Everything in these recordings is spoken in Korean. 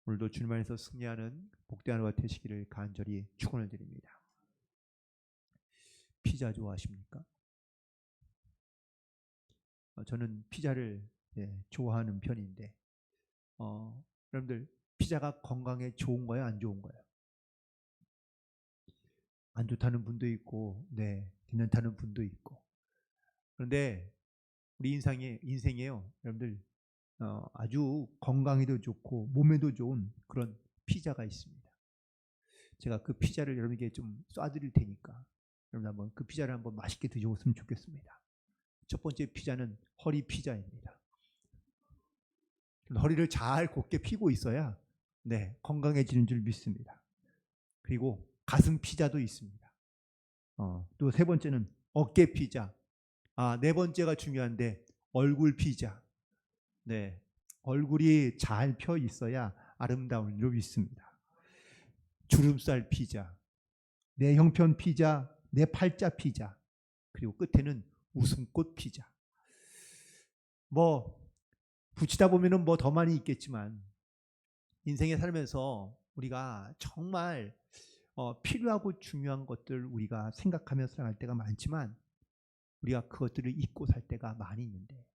오늘도 주님 안에서 승리하는 복된 하루가 되시기를 간절히 축원을 드립니다. 피자 좋아하십니까? 저는 피자를 좋아하는 편인데 여러분들 피자가 건강에 좋은 거예요, 안 좋은 거예요? 안 좋다는 분도 있고, 괜찮다는 분도 있고. 그런데 우리 인생이에요, 여러분들 아주 건강에도 좋고 몸에도 좋은 그런 피자가 있습니다. 제가 그 피자를 여러분에게 좀 쏴드릴 테니까 여러분 한번 그 피자를 한번 맛있게 드셔보셨으면 좋겠습니다. 첫 번째 피자는 허리 피자입니다. 허리를 잘 곧게 펴고 있어야 건강해지는 줄 믿습니다. 그리고 가슴 피자도 있습니다. 또 세 번째는 어깨 피자. 네 번째가 중요한데 얼굴 피자. 얼굴이 잘 펴 있어야 아름다운 줄 믿습니다. 주름살 피자, 내 형편 피자, 내 팔자 피자, 그리고 끝에는 웃음꽃 피자. 붙이다 보면은 더 많이 있겠지만 인생에 살면서 우리가 정말 필요하고 중요한 것들 우리가 생각하며 살아갈 때가 많지만 우리가 그것들을 잊고 살 때가 많이 있는데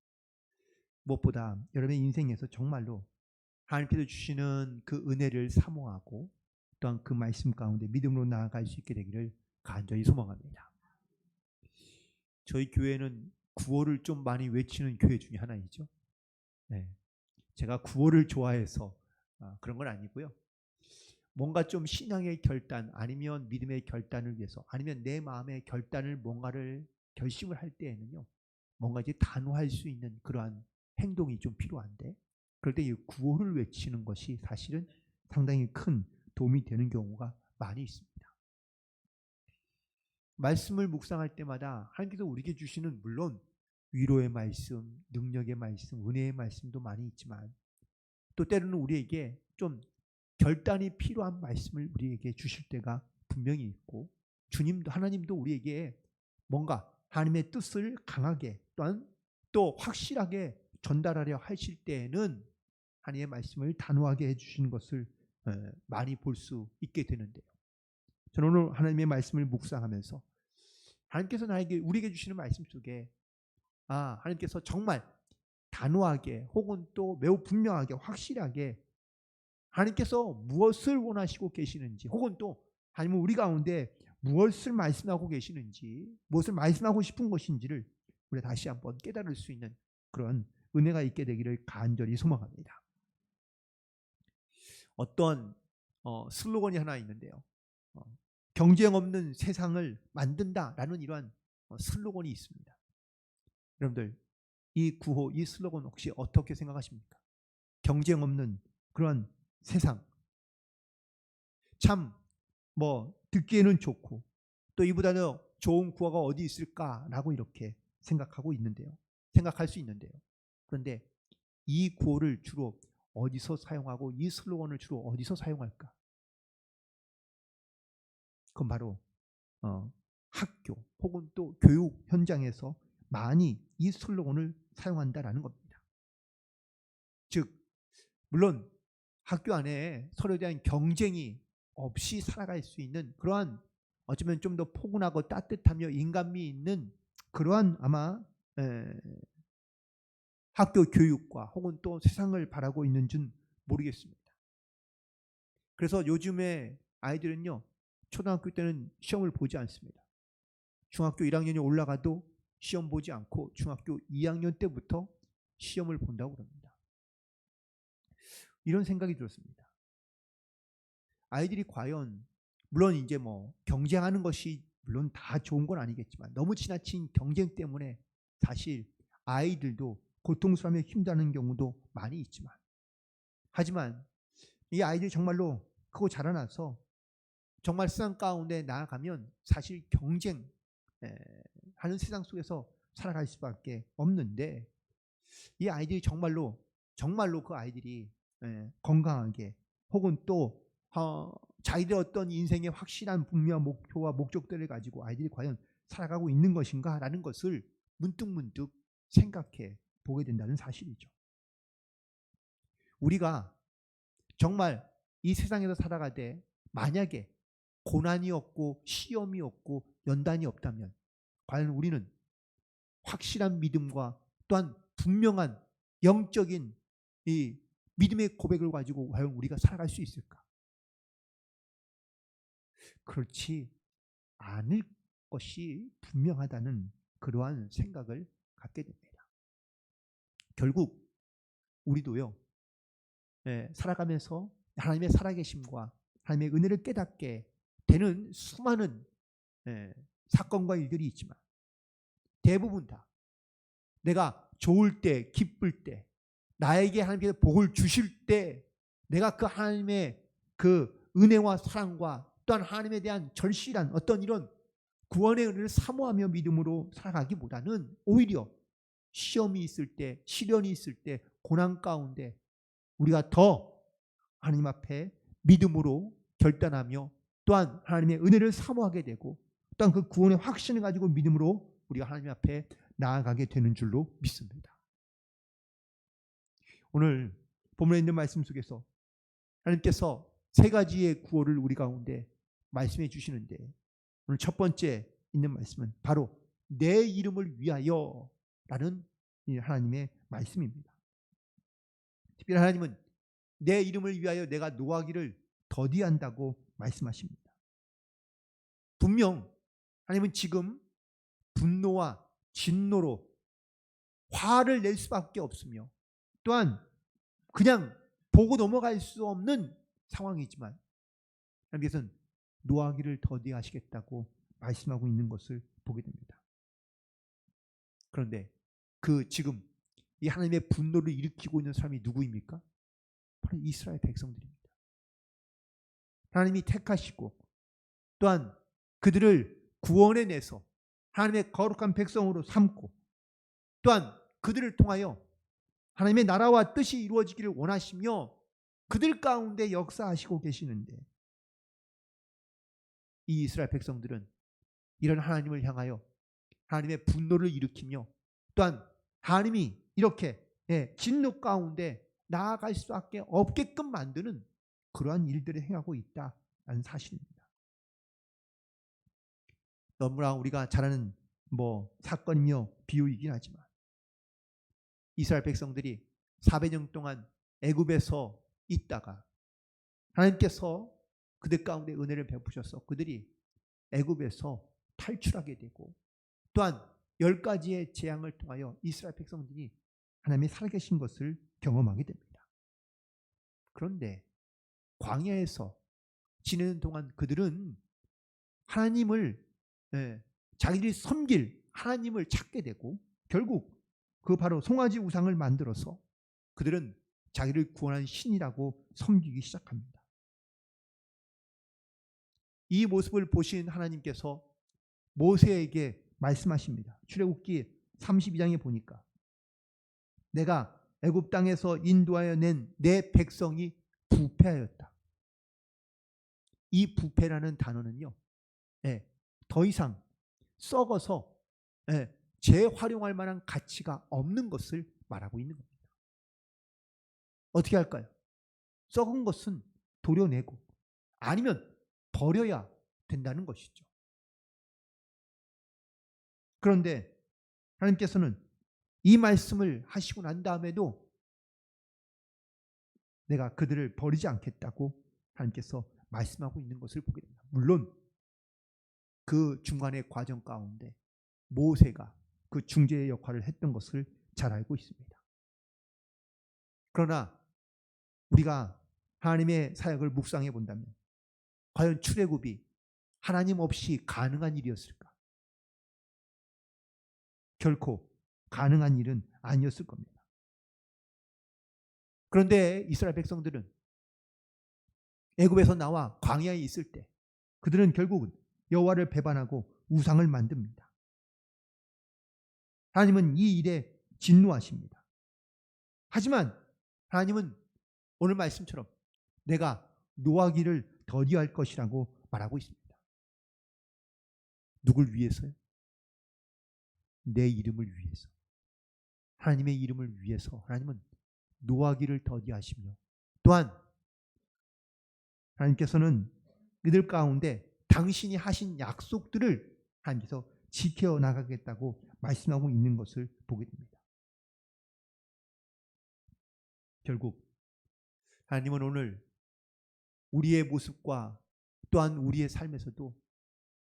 무엇보다 여러분의 인생에서 정말로 하나님께서 주시는 그 은혜를 사모하고 또한 그 말씀 가운데 믿음으로 나아갈 수 있게 되기를 간절히 소망합니다. 저희 교회는 구호를 좀 많이 외치는 교회 중에 하나이죠. 제가 구호를 좋아해서 그런 건 아니고요. 뭔가 좀 신앙의 결단 아니면 믿음의 결단을 위해서 아니면 내 마음의 결단을 뭔가를 결심을 할 때에는요. 뭔가 이제 단호할 수 있는 그러한 행동이 좀 필요한데 그럴 때 이 구호를 외치는 것이 사실은 상당히 큰 도움이 되는 경우가 많이 있습니다. 말씀을 묵상할 때마다 하나님께서 우리에게 주시는 물론 위로의 말씀, 능력의 말씀, 은혜의 말씀도 많이 있지만 또 때로는 우리에게 좀 결단이 필요한 말씀을 우리에게 주실 때가 분명히 있고 주님도 하나님도 우리에게 뭔가 하나님의 뜻을 강하게 또한 또 확실하게 전달하려 하실 때에는 하나님의 말씀을 단호하게 해주시는 것을 많이 볼 수 있게 되는데요. 저는 오늘 하나님의 말씀을 묵상하면서 하나님께서 우리에게 주시는 말씀 속에 하나님께서 정말 단호하게 혹은 또 매우 분명하게 확실하게 하나님께서 무엇을 원하시고 계시는지 혹은 또 하나님은 우리 가운데 무엇을 말씀하고 계시는지 무엇을 말씀하고 싶은 것인지를 우리가 다시 한번 깨달을 수 있는 그런 은혜가 있게 되기를 간절히 소망합니다. 어떤 슬로건이 하나 있는데요. 경쟁 없는 세상을 만든다라는 이러한 슬로건이 있습니다. 여러분들 이 구호, 이 슬로건 혹시 어떻게 생각하십니까? 경쟁 없는 그런 세상. 참 듣기에는 좋고 또 이보다 더 좋은 구호가 어디 있을까라고 이렇게 생각할 수 있는데요. 그런데 이 구호를 주로 어디서 사용하고 이 슬로건을 주로 어디서 사용할까? 그건 바로 학교 혹은 또 교육 현장에서 많이 이 슬로건을 사용한다라는 겁니다. 즉 물론 학교 안에 서로에 대한 경쟁이 없이 살아갈 수 있는 그러한 어쩌면 좀 더 포근하고 따뜻하며 인간미 있는 그러한 아마 학교 교육과 혹은 또 세상을 바라고 있는 줄 모르겠습니다. 그래서 요즘에 아이들은요. 초등학교 때는 시험을 보지 않습니다. 중학교 1학년이 올라가도 시험 보지 않고 중학교 2학년 때부터 시험을 본다고 그럽니다. 이런 생각이 들었습니다. 아이들이 과연 물론 이제 경쟁하는 것이 물론 다 좋은 건 아니겠지만 너무 지나친 경쟁 때문에 사실 아이들도 고통스러움에 힘드는 경우도 많이 있지만 하지만 이 아이들이 정말로 크고 자라나서 정말 세상 가운데 나아가면 사실 경쟁하는 세상 속에서 살아갈 수밖에 없는데 이 아이들이 정말로 그 아이들이 건강하게 혹은 또 자기들 어떤 인생의 확실한 분명한 목표와 목적들을 가지고 아이들이 과연 살아가고 있는 것인가라는 것을 문득문득 생각해 보게 된다는 사실이죠. 우리가 정말 이 세상에서 살아가되 만약에 고난이 없고 시험이 없고 연단이 없다면 과연 우리는 확실한 믿음과 또한 분명한 영적인 이 믿음의 고백을 가지고 과연 우리가 살아갈 수 있을까? 그렇지 않을 것이 분명하다는 그러한 생각을 갖게 됩니다. 결국 우리도요, 살아가면서 하나님의 살아계심과 하나님의 은혜를 깨닫게 되는 수많은 사건과 일들이 있지만 대부분 다 내가 좋을 때, 기쁠 때, 나에게 하나님께서 복을 주실 때 내가 그 하나님의 그 은혜와 사랑과 또한 하나님에 대한 절실한 어떤 이런 구원의 은혜를 사모하며 믿음으로 살아가기보다는 오히려 시험이 있을 때, 시련이 있을 때, 고난 가운데 우리가 더 하나님 앞에 믿음으로 결단하며 또한 하나님의 은혜를 사모하게 되고 또한 그 구원의 확신을 가지고 믿음으로 우리가 하나님 앞에 나아가게 되는 줄로 믿습니다. 오늘 본문에 있는 말씀 속에서 하나님께서 세 가지의 구호를 우리 가운데 말씀해 주시는데 오늘 첫 번째 있는 말씀은 바로 내 이름을 위하여 라는 하나님의 말씀입니다. 특별히 하나님은 내 이름을 위하여 내가 노하기를 더디한다고 말씀하십니다. 분명 하나님은 지금 분노와 진노로 화를 낼 수밖에 없으며 또한 그냥 보고 넘어갈 수 없는 상황이지만 하나님께서는 노하기를 더디하시겠다고 말씀하고 있는 것을 보게 됩니다. 그런데 그 지금 이 하나님의 분노를 일으키고 있는 사람이 누구입니까? 바로 이스라엘 백성들입니다. 하나님이 택하시고 또한 그들을 구원해 내서 하나님의 거룩한 백성으로 삼고 또한 그들을 통하여 하나님의 나라와 뜻이 이루어지기를 원하시며 그들 가운데 역사하시고 계시는데 이 이스라엘 백성들은 이런 하나님을 향하여 하나님의 분노를 일으키며 또한 하나님이 이렇게 진노 가운데 나아갈 수밖에 없게끔 만드는 그러한 일들을 행하고 있다는 사실입니다. 너무나 우리가 잘 아는 사건이며 비유이긴 하지만 이스라엘 백성들이 400년 동안 애굽에서 있다가 하나님께서 그들 가운데 은혜를 베푸셔서 그들이 애굽에서 탈출하게 되고 또한 10가지의 재앙을 통하여 이스라엘 백성들이 하나님의 살아계신 것을 경험하게 됩니다. 그런데 광야에서 지내는 동안 그들은 하나님을 자기들이 섬길 하나님을 찾게 되고 결국 그 바로 송아지 우상을 만들어서 그들은 자기를 구원한 신이라고 섬기기 시작합니다. 이 모습을 보신 하나님께서 모세에게 말씀하십니다. 출애굽기 32장에 보니까 내가 애굽 땅에서 인도하여 낸 내 백성이 부패하였다. 이 부패라는 단어는요, 더 이상 썩어서 재활용할 만한 가치가 없는 것을 말하고 있는 겁니다. 어떻게 할까요? 썩은 것은 도려내고 아니면 버려야 된다는 것이죠. 그런데 하나님께서는 이 말씀을 하시고 난 다음에도 내가 그들을 버리지 않겠다고 하나님께서 말씀하고 있는 것을 보게 됩니다. 물론 그 중간의 과정 가운데 모세가 그 중재의 역할을 했던 것을 잘 알고 있습니다. 그러나 우리가 하나님의 사역을 묵상해 본다면 과연 출애굽이 하나님 없이 가능한 일이었을까? 결코 가능한 일은 아니었을 겁니다. 그런데 이스라엘 백성들은 애굽에서 나와 광야에 있을 때 그들은 결국은 여호와를 배반하고 우상을 만듭니다. 하나님은 이 일에 진노하십니다. 하지만 하나님은 오늘 말씀처럼 내가 노하기를 더디할 것이라고 말하고 있습니다. 누굴 위해서요? 내 이름을 위해서. 하나님의 이름을 위해서 하나님은 노하기를 더디하시며 또한 하나님께서는 그들 가운데 당신이 하신 약속들을 하나님께서 지켜나가겠다고 말씀하고 있는 것을 보게 됩니다. 결국 하나님은 오늘 우리의 모습과 또한 우리의 삶에서도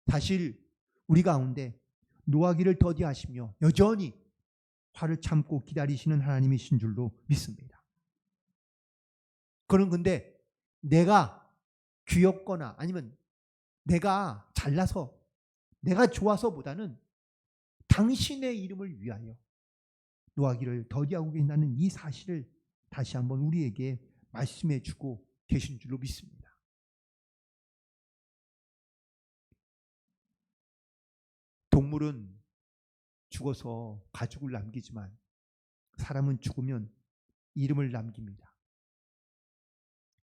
사실 우리 가운데 노하기를 더디하시며 여전히 화를 참고 기다리시는 하나님이신 줄로 믿습니다. 그는 근데 내가 귀엽거나 아니면 내가 잘나서 내가 좋아서보다는 당신의 이름을 위하여 노하기를 더디하고 계신다는 이 사실을 다시 한번 우리에게 말씀해 주고 계신 줄로 믿습니다. 동물은 죽어서 가죽을 남기지만 사람은 죽으면 이름을 남깁니다.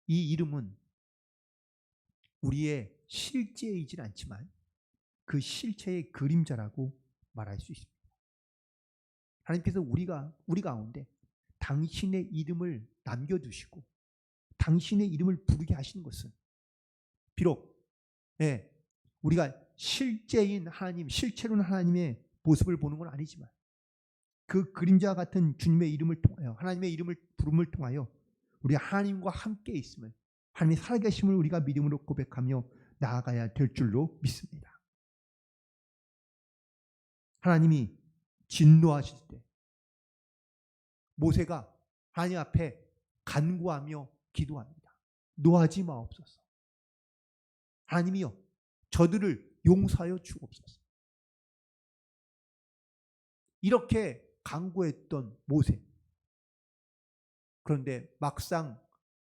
이 이름은 우리의 실제이진 않지만 그 실체의 그림자라고 말할 수 있습니다. 하나님께서 우리 가운데 당신의 이름을 남겨두시고 당신의 이름을 부르게 하시는 것은 비록 우리가 실제인 하나님, 실체로는 하나님의 모습을 보는 건 아니지만 그 그림자 같은 주님의 이름을 통하여 하나님의 이름을 부름을 통하여 우리가 하나님과 함께 있음을 하나님의 살아계심을 우리가 믿음으로 고백하며 나아가야 될 줄로 믿습니다. 하나님이 진노하실 때 모세가 하나님 앞에 간구하며 기도합니다. 노하지 마옵소서. 하나님이여 저들을 용서하여 주옵소서. 이렇게 간구했던 모세. 그런데 막상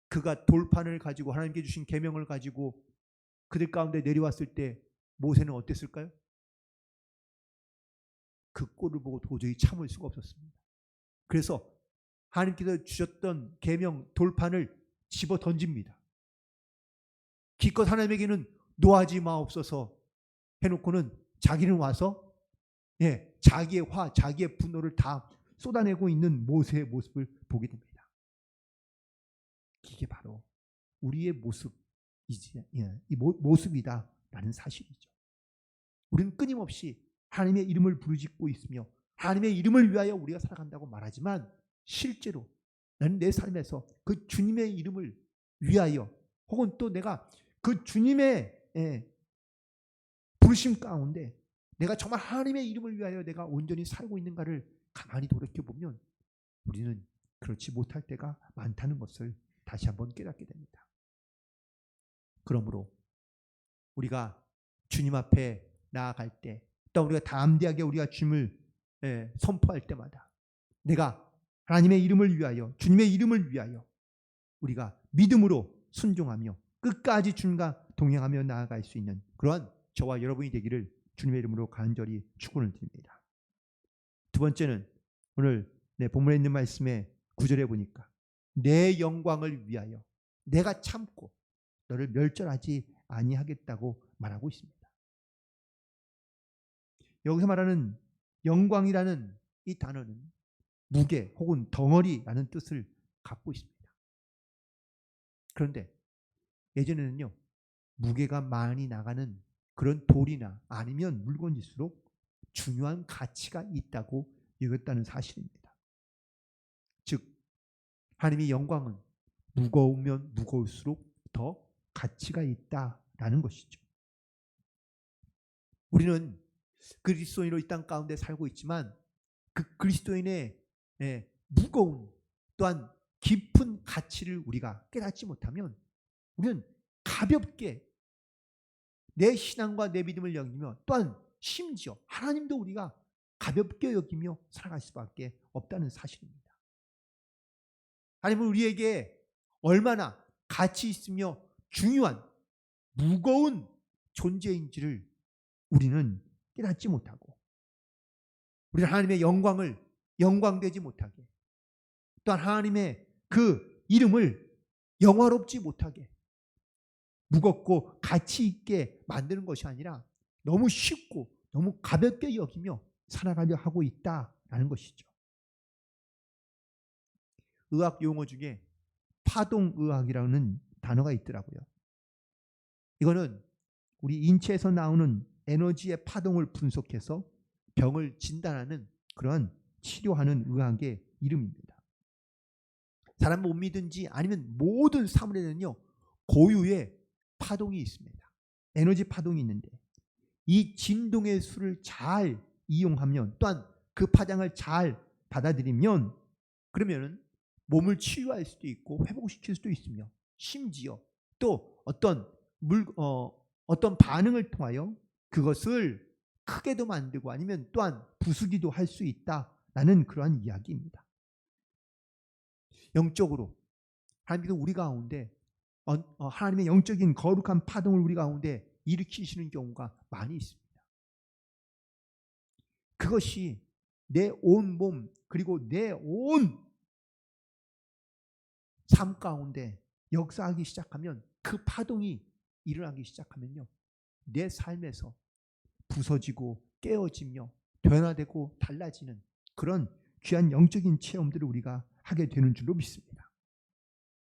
그가 돌판을 가지고 하나님께 주신 계명을 가지고 그들 가운데 내려왔을 때 모세는 어땠을까요? 그 꼴을 보고 도저히 참을 수가 없었습니다. 그래서 하나님께서 주셨던 계명 돌판을 집어 던집니다. 기껏 하나님에게는 노하지 마옵소서 해놓고는 자기는 와서 자기의 화, 자기의 분노를 다 쏟아내고 있는 모세의 모습을 보게 됩니다. 이게 바로 우리의 모습이다라는 사실이죠. 우리는 끊임없이 하나님의 이름을 부르짖고 있으며 하나님의 이름을 위하여 우리가 살아간다고 말하지만 실제로 나는 내 삶에서 그 주님의 이름을 위하여 혹은 또 내가 그 주님의 부르심 가운데 내가 정말 하나님의 이름을 위하여 내가 온전히 살고 있는가를 가만히 돌이켜보면 우리는 그렇지 못할 때가 많다는 것을 다시 한번 깨닫게 됩니다. 그러므로 우리가 주님 앞에 나아갈 때 또 우리가 담대하게 우리가 주님을 선포할 때마다 내가 하나님의 이름을 위하여 주님의 이름을 위하여 우리가 믿음으로 순종하며 끝까지 주님과 동행하며 나아갈 수 있는 그러한 저와 여러분이 되기를 주님의 이름으로 간절히 축원을 드립니다. 두 번째는 오늘 본문에 있는 말씀의 9절에 보니까 내 영광을 위하여 내가 참고 너를 멸절하지 아니하겠다고 말하고 있습니다. 여기서 말하는 영광이라는 이 단어는 무게 혹은 덩어리라는 뜻을 갖고 있습니다. 그런데 예전에는요, 무게가 많이 나가는 그런 돌이나 아니면 물건일수록 중요한 가치가 있다고 여겼다는 사실입니다. 즉 하나님의 영광은 무거우면 무거울수록 더 가치가 있다라는 것이죠. 우리는 그리스도인으로 이 땅 가운데 살고 있지만 그 그리스도인의 무거운 또한 깊은 가치를 우리가 깨닫지 못하면 우리는 가볍게 내 신앙과 내 믿음을 여기며 또한 심지어 하나님도 우리가 가볍게 여기며 살아갈 수밖에 없다는 사실입니다. 하나님은 우리에게 얼마나 가치 있으며 중요한 무거운 존재인지를 우리는 깨닫지 못하고 우리는 하나님의 영광을 영광되지 못하게 또한 하나님의 그 이름을 영화롭지 못하게 무겁고 가치 있게 만드는 것이 아니라 너무 쉽고 너무 가볍게 여기며 살아가려 하고 있다라는 것이죠. 의학 용어 중에 파동의학이라는 단어가 있더라고요. 이거는 우리 인체에서 나오는 에너지의 파동을 분석해서 병을 진단하는 그런 치료하는 의학의 이름입니다. 사람 못 믿든지 아니면 모든 사물에는요 고유의 파동이 있습니다. 에너지 파동이 있는데 이 진동의 수를 잘 이용하면 또한 그 파장을 잘 받아들이면 그러면 몸을 치유할 수도 있고 회복시킬 수도 있으며 심지어 또 어떤 반응을 통하여 그것을 크게도 만들고 아니면 또한 부수기도 할 수 있다라는 그러한 이야기입니다. 영적으로 하나님께서 우리 가운데 하나님의 영적인 거룩한 파동을 우리 가운데 일으키시는 경우가 많이 있습니다. 그것이 내 온 몸 그리고 내 온 삶 가운데 역사하기 시작하면 그 파동이 일어나기 시작하면요 내 삶에서 부서지고 깨어지며 변화되고 달라지는 그런 귀한 영적인 체험들을 우리가 하게 되는 줄로 믿습니다.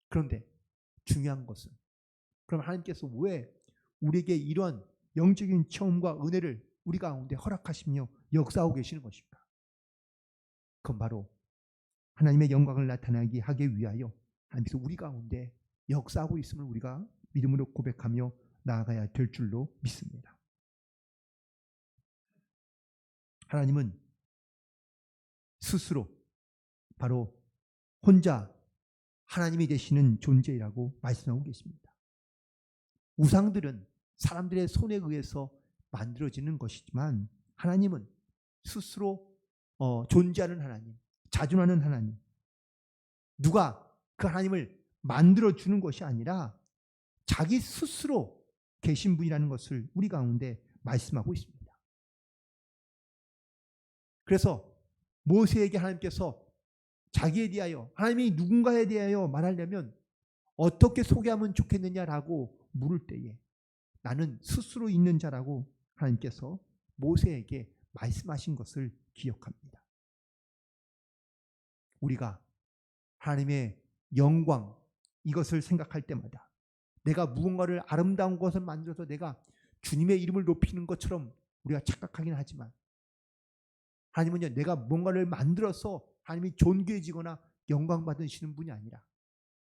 그런데 중요한 것은 그럼 하나님께서 왜 우리에게 이런 영적인 체험과 은혜를 우리 가운데 허락하시며 역사하고 계시는 것입니까? 그건 바로 하나님의 영광을 나타나게 하기 위하여 하나님께서 우리 가운데 역사하고 있음을 우리가 믿음으로 고백하며 나아가야 될 줄로 믿습니다. 하나님은 스스로 바로 혼자 하나님이 되시는 존재라고 말씀하고 계십니다. 우상들은 사람들의 손에 의해서 만들어지는 것이지만 하나님은 스스로 존재하는 하나님, 자존하는 하나님, 누가 그 하나님을 만들어주는 것이 아니라 자기 스스로 계신 분이라는 것을 우리 가운데 말씀하고 있습니다. 그래서 모세에게 하나님께서 자기에 대하여 하나님이 누군가에 대하여 말하려면 어떻게 소개하면 좋겠느냐라고 물을 때에 나는 스스로 있는 자라고 하나님께서 모세에게 말씀하신 것을 기억합니다. 우리가 하나님의 영광 이것을 생각할 때마다 내가 무언가를 아름다운 것을 만들어서 내가 주님의 이름을 높이는 것처럼 우리가 착각하긴 하지만 하나님은요 내가 뭔가를 만들어서 하나님이 존귀해지거나 영광 받으시는 분이 아니라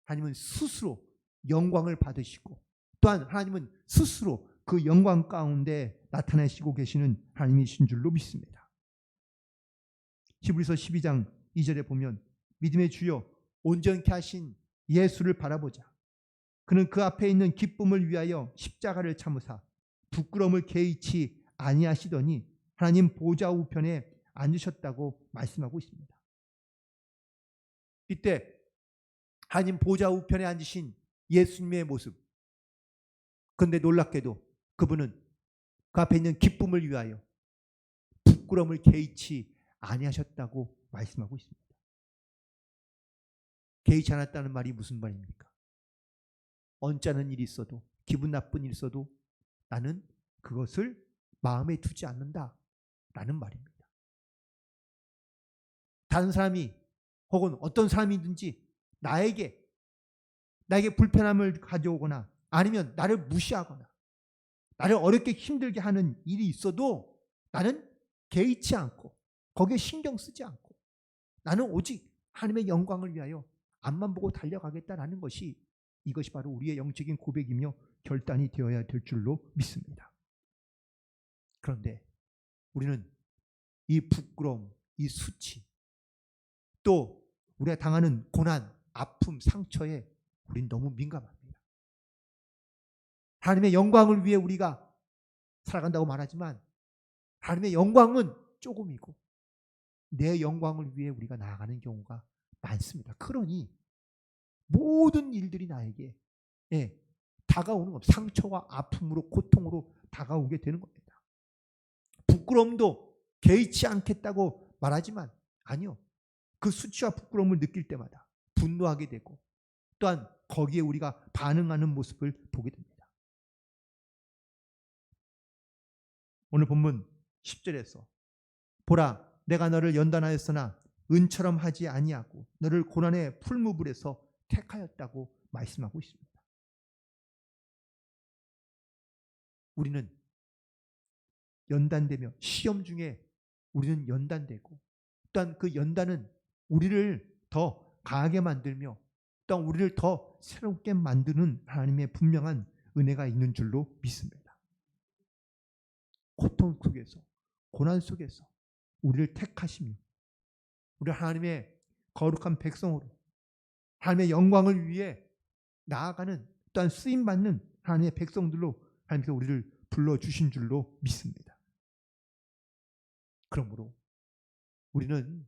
하나님은 스스로 영광을 받으시고 또한 하나님은 스스로 그 영광 가운데 나타내시고 계시는 하나님이신 줄로 믿습니다. 히브리서 12장 2절에 보면 믿음의 주여 온전케 하신 예수를 바라보자. 그는 그 앞에 있는 기쁨을 위하여 십자가를 참으사 부끄러움을 개의치 아니하시더니 하나님 보좌 우편에 앉으셨다고 말씀하고 있습니다. 이때 하나님 보좌 우편에 앉으신 예수님의 모습, 그런데 놀랍게도 그분은 그 앞에 있는 기쁨을 위하여 부끄러움을 개의치 아니하셨다고 말씀하고 있습니다. 개의치 않았다는 말이 무슨 말입니까? 언짢은 일이 있어도 기분 나쁜 일이 있어도 나는 그것을 마음에 두지 않는다라는 말입니다. 다른 사람이 혹은 어떤 사람이든지 나에게 불편함을 가져오거나 아니면 나를 무시하거나 나를 어렵게 힘들게 하는 일이 있어도 나는 개의치 않고 거기에 신경 쓰지 않고 나는 오직 하나님의 영광을 위하여 앞만 보고 달려가겠다라는 것이 이것이 바로 우리의 영적인 고백이며 결단이 되어야 될 줄로 믿습니다. 그런데 우리는 이 부끄러움, 이 수치 또 우리가 당하는 고난, 아픔, 상처에 우린 너무 민감합니다. 하나님의 영광을 위해 우리가 살아간다고 말하지만 하나님의 영광은 조금이고 내 영광을 위해 우리가 나아가는 경우가 많습니다. 그러니 모든 일들이 나에게 다가오는 겁니다. 상처와 아픔으로 고통으로 다가오게 되는 겁니다. 부끄러움도 개의치 않겠다고 말하지만 아니요. 그 수치와 부끄러움을 느낄 때마다 분노하게 되고 또한 거기에 우리가 반응하는 모습을 보게 됩니다. 오늘 본문 10절에서 보라 내가 너를 연단하였으나 은처럼 하지 아니하고 너를 고난의 풀무불에서 택하였다고 말씀하고 있습니다. 우리는 연단되며 시험 중에 우리는 연단되고 또한 그 연단은 우리를 더 강하게 만들며 또한 우리를 더 새롭게 만드는 하나님의 분명한 은혜가 있는 줄로 믿습니다. 고통 속에서 고난 속에서 우리를 택하시며 우리 하나님의 거룩한 백성으로 하나님의 영광을 위해 나아가는 또한 쓰임받는 하나님의 백성들로 하나님께서 우리를 불러주신 줄로 믿습니다. 그러므로 우리는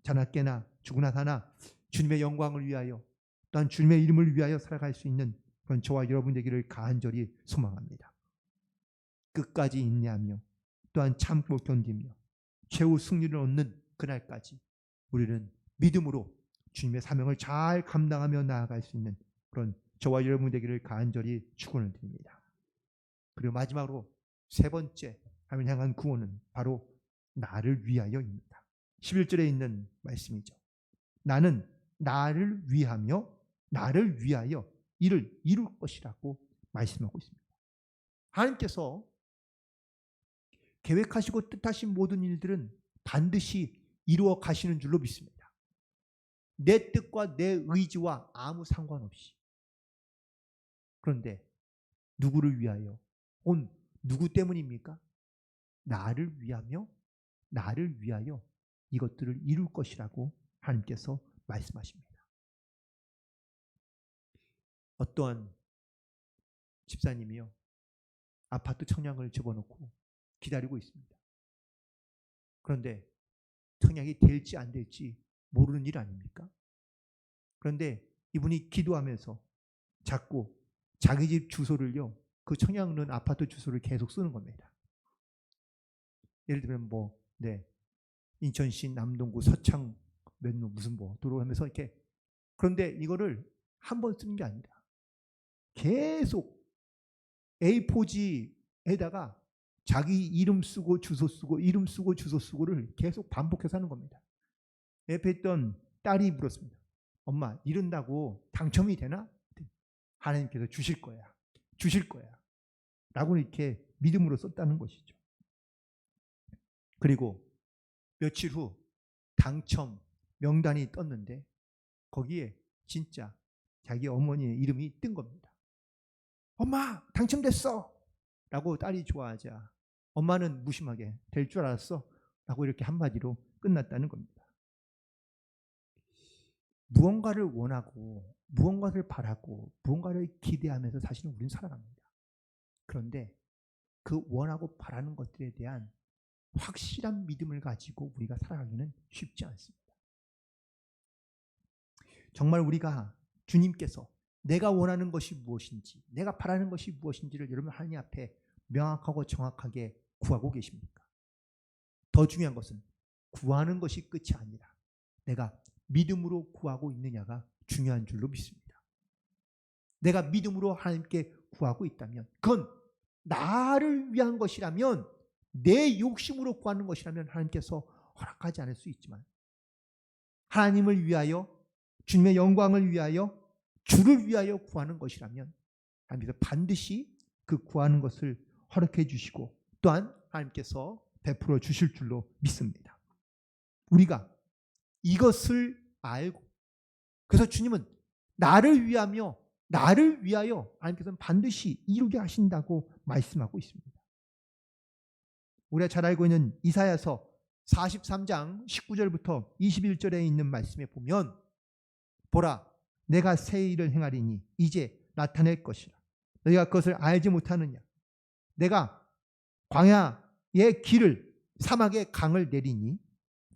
자나깨나 죽으나 사나 주님의 영광을 위하여 또한 주님의 이름을 위하여 살아갈 수 있는 그런 저와 여러분 되기를 간절히 소망합니다. 끝까지 인내하며 또한 참고 견디며 최후 승리를 얻는 그날까지 우리는 믿음으로 주님의 사명을 잘 감당하며 나아갈 수 있는 그런 저와 여러분 되기를 간절히 축원을 드립니다. 그리고 마지막으로 세 번째 하나님을 향한 구원은 바로 나를 위하여입니다. 11절에 있는 말씀이죠. 나는 나를 위하며 나를 위하여 이를 이룰 것이라고 말씀하고 있습니다. 하나님께서 계획하시고 뜻하신 모든 일들은 반드시 이루어 가시는 줄로 믿습니다. 내 뜻과 내 의지와 아무 상관없이. 그런데 누구를 위하여? 누구 때문입니까? 나를 위하며 나를 위하여 이것들을 이룰 것이라고 하나님께서 말씀하십니다. 어떠한 집사님이요 아파트 청약을 집어넣고 기다리고 있습니다. 그런데 청약이 될지 안 될지 모르는 일 아닙니까? 그런데 이분이 기도하면서 자꾸 자기 집 주소를요 그 청약 넣은 아파트 주소를 계속 쓰는 겁니다. 예를 들면 인천시 남동구 서창 몇로 무슨 도로 하면서 이렇게. 그런데 이거를 한 번 쓰는 게 아니라 계속 A4지에다가 자기 이름 쓰고 주소 쓰고 이름 쓰고 주소 쓰고를 계속 반복해서 하는 겁니다. 옆에 있던 딸이 물었습니다. 엄마 이런다고 당첨이 되나? 하나님께서 주실 거야. 주실 거야. 라고 이렇게 믿음으로 썼다는 것이죠. 그리고 며칠 후 당첨 명단이 떴는데 거기에 진짜 자기 어머니의 이름이 뜬 겁니다. 엄마 당첨됐어! 라고 딸이 좋아하자 엄마는 무심하게 될 줄 알았어? 라고 이렇게 한마디로 끝났다는 겁니다. 무언가를 원하고 무언가를 바라고 무언가를 기대하면서 사실은 우리는 살아갑니다. 그런데 그 원하고 바라는 것들에 대한 확실한 믿음을 가지고 우리가 살아가기는 쉽지 않습니다. 정말 우리가 주님께서 내가 원하는 것이 무엇인지 내가 바라는 것이 무엇인지를 여러분 하나님 앞에 명확하고 정확하게 구하고 계십니까? 더 중요한 것은 구하는 것이 끝이 아니라 내가 믿음으로 구하고 있느냐가 중요한 줄로 믿습니다. 내가 믿음으로 하나님께 구하고 있다면 그건 나를 위한 것이라면 내 욕심으로 구하는 것이라면 하나님께서 허락하지 않을 수 있지만 하나님을 위하여 주님의 영광을 위하여 주를 위하여 구하는 것이라면 하나님께서 반드시 그 구하는 것을 허락해 주시고 또한 하나님께서 베풀어 주실 줄로 믿습니다. 우리가 이것을 알고 그래서 주님은 나를 위하며 나를 위하여 하나님께서는 반드시 이루게 하신다고 말씀하고 있습니다. 우리가 잘 알고 있는 이사야서 43장 19절부터 21절에 있는 말씀에 보면 보라 내가 새 일을 행하리니 이제 나타낼 것이라 너희가 그것을 알지 못하느냐 내가 광야의 길을 사막의 강을 내리니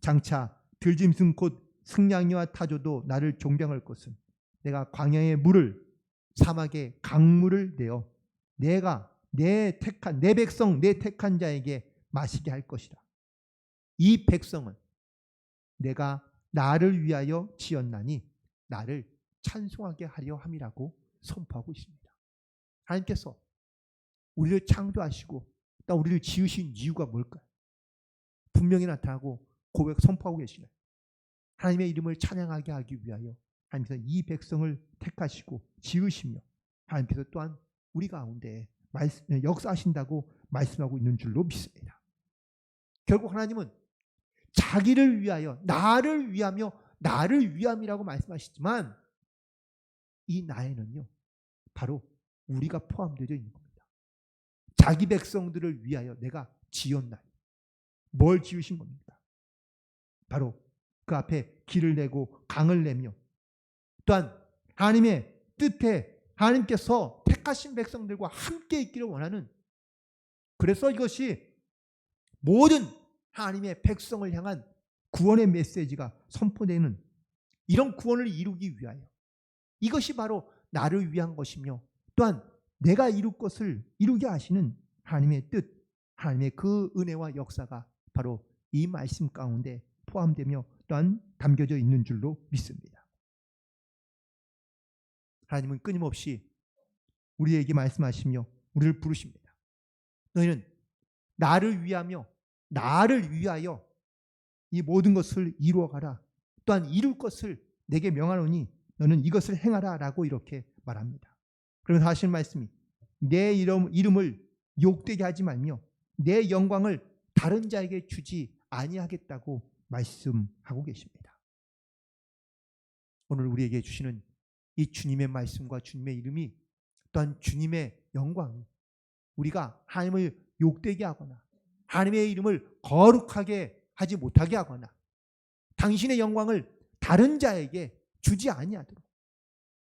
장차 들짐승 곧 승냥이와 타조도 나를 종병할 것은 내가 광야의 물을 사막의 강물을 내어 내가 내 백성 내 택한 자에게 마시게 할 것이라. 이 백성은 내가 나를 위하여 지었나니 나를 찬송하게 하려 함이라고 선포하고 있습니다. 하나님께서 우리를 창조하시고 또 우리를 지으신 이유가 뭘까요? 분명히 나타나고 고백 선포하고 계시네. 하나님의 이름을 찬양하게 하기 위하여 하나님께서 이 백성을 택하시고 지으시며 하나님께서 또한 우리 가운데 역사하신다고 말씀하고 있는 줄로 믿습니다. 결국 하나님은 자기를 위하여, 나를 위하며 나를 위함이라고 말씀하시지만 이 나에는요 바로 우리가 포함되어 있는 겁니다. 자기 백성들을 위하여 내가 지었나니. 뭘 지으신 겁니까? 바로 그 앞에 길을 내고 강을 내며 또한 하나님의 뜻에 하나님께서 택하신 백성들과 함께 있기를 원하는, 그래서 이것이 모든 하나님의 백성을 향한 구원의 메시지가 선포되는 이런 구원을 이루기 위하여, 이것이 바로 나를 위한 것이며 또한 내가 이룰 것을 이루게 하시는 하나님의 뜻, 하나님의 그 은혜와 역사가 바로 이 말씀 가운데 포함되며 또한 담겨져 있는 줄로 믿습니다. 하나님은 끊임없이 우리에게 말씀하시며 우리를 부르십니다. 너희는 나를 위하며 나를 위하여 이 모든 것을 이루어가라. 또한 이룰 것을 내게 명하노니 너는 이것을 행하라 라고 이렇게 말합니다. 그러면서 하시는 말씀이 내 이름을 욕되게 하지 말며 내 영광을 다른 자에게 주지 아니하겠다고 말씀하고 계십니다. 오늘 우리에게 주시는 이 주님의 말씀과 주님의 이름이 또한 주님의 영광이 우리가 하나님을 욕되게 하거나 하나님의 이름을 거룩하게 하지 못하게 하거나 당신의 영광을 다른 자에게 주지 아니하도록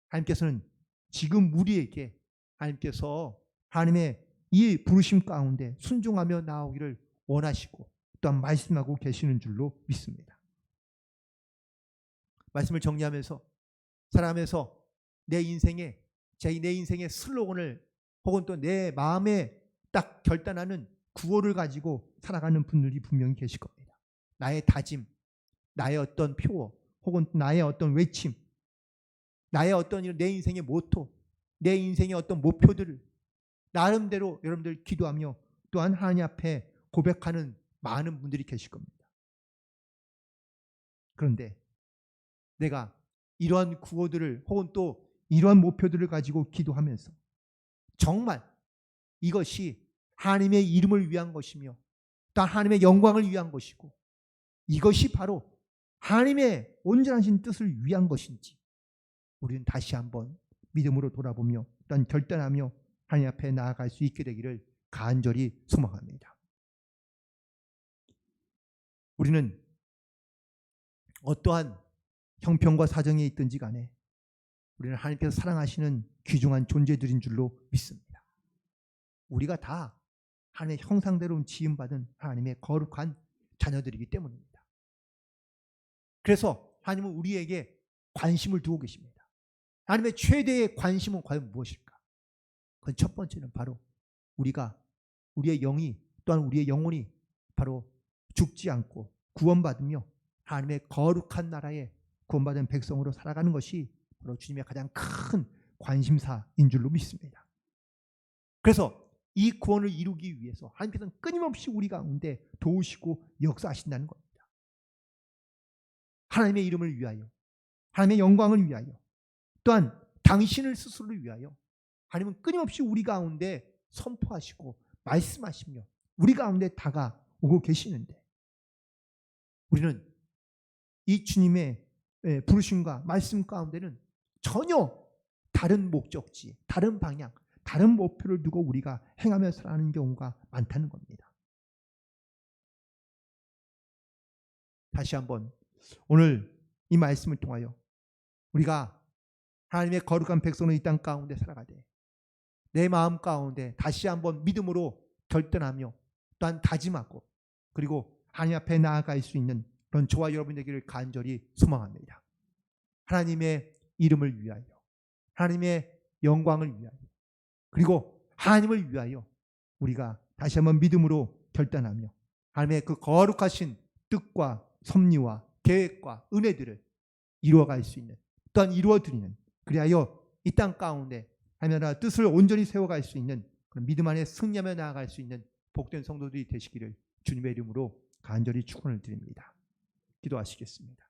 하나님께서는 지금 우리에게 하나님께서 하나님의 이 부르심 가운데 순종하며 나오기를 원하시고 또한 말씀하고 계시는 줄로 믿습니다. 말씀을 정리하면서 살아가면서 내 인생의 슬로건을 혹은 또 내 마음에 딱 결단하는 구호를 가지고 살아가는 분들이 분명히 계실 겁니다. 나의 다짐, 나의 어떤 표어 혹은 나의 어떤 외침, 나의 어떤 내 인생의 모토, 내 인생의 어떤 목표들을 나름대로 여러분들 기도하며 또한 하나님 앞에 고백하는 많은 분들이 계실 겁니다. 그런데 내가 이러한 구호들을 혹은 또 이러한 목표들을 가지고 기도하면서 정말 이것이 하나님의 이름을 위한 것이며 또 하나님의 영광을 위한 것이고 이것이 바로 하나님의 온전하신 뜻을 위한 것인지 우리는 다시 한번 믿음으로 돌아보며 또한 결단하며 하나님 앞에 나아갈 수 있게 되기를 간절히 소망합니다. 우리는 어떠한 형편과 사정에 있든지 간에 우리는 하나님께서 사랑하시는 귀중한 존재들인 줄로 믿습니다. 우리가 다 하나님의 형상대로 지음받은 하나님의 거룩한 자녀들이기 때문입니다. 그래서 하나님은 우리에게 관심을 두고 계십니다. 하나님의 최대의 관심은 과연 무엇일까? 그건 첫 번째는 바로 우리의 영이 또한 우리의 영혼이 바로 죽지 않고 구원받으며 하나님의 거룩한 나라에 구원받은 백성으로 살아가는 것이 바로 주님의 가장 큰 관심사인 줄로 믿습니다. 그래서 이 구원을 이루기 위해서 하나님께서는 끊임없이 우리 가운데 도우시고 역사하신다는 겁니다. 하나님의 이름을 위하여, 하나님의 영광을 위하여, 또한 당신을 스스로를 위하여 하나님은 끊임없이 우리 가운데 선포하시고 말씀하시며 우리 가운데 다가오고 계시는데 우리는 이 주님의 부르심과 말씀 가운데는 전혀 다른 목적지, 다른 방향, 다른 목표를 두고 우리가 행하며 살아가는 경우가 많다는 겁니다. 다시 한번 오늘 이 말씀을 통하여 우리가 하나님의 거룩한 백성으로 이 땅 가운데 살아가되 내 마음 가운데 다시 한번 믿음으로 결단하며 또한 다짐하고 그리고 하나님 앞에 나아갈 수 있는 그런 저와 여러분 되기를 간절히 소망합니다. 하나님의 이름을 위하여, 하나님의 영광을 위하여, 그리고 하나님을 위하여 우리가 다시 한번 믿음으로 결단하며 하나님의 그 거룩하신 뜻과 섭리와 계획과 은혜들을 이루어갈 수 있는 또한 이루어드리는 그리하여 이 땅 가운데 하나님의 나라 뜻을 온전히 세워갈 수 있는 그런 믿음 안에 승리하며 나아갈 수 있는 복된 성도들이 되시기를 주님의 이름으로 간절히 축원을 드립니다. 기도하시겠습니다.